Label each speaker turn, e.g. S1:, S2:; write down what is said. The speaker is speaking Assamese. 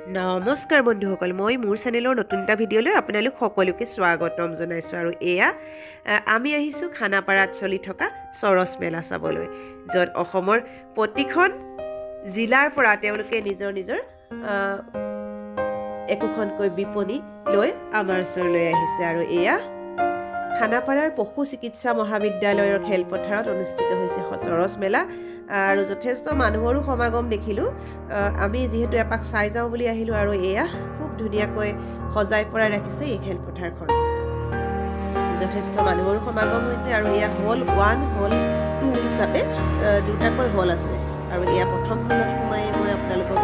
S1: নমস্কাৰ বন্ধুসকল, মই মোৰ চেনেলৰ নতুন এটা ভিডিঅ'লৈ আপোনালোক সকলোকে স্বাগতম জনাইছোঁ। আৰু এয়া আমি আহিছোঁ খানাপাৰাত চলি থকা চৰচ মেলা চাবলৈ, য'ত অসমৰ প্ৰতিখন জিলাৰ পৰা তেওঁলোকে নিজৰ নিজৰ একোখনকৈ বিপণী লৈ আমাৰ ওচৰলৈ আহিছে। আৰু এয়া খানাপাৰাৰ পশু চিকিৎসা মহাবিদ্যালয়ৰ খেলপথাৰত অনুষ্ঠিত হৈছে চৰচ মেলা। আৰু যথেষ্ট মানুহৰো সমাগম দেখিলোঁ। আমি যিহেতু এপাক চাই যাওঁ বুলি আহিলোঁ। আৰু এয়া খুব ধুনীয়াকৈ সজাই পৰাই ৰাখিছে এই খেলপথাৰখন। যথেষ্ট মানুহৰো সমাগম হৈছে। আৰু এয়া হল 1 হল 2 হিচাপে দুটাকৈ হল আছে। আৰু এয়া প্ৰথম হলত সোমাই মই আপোনালোকক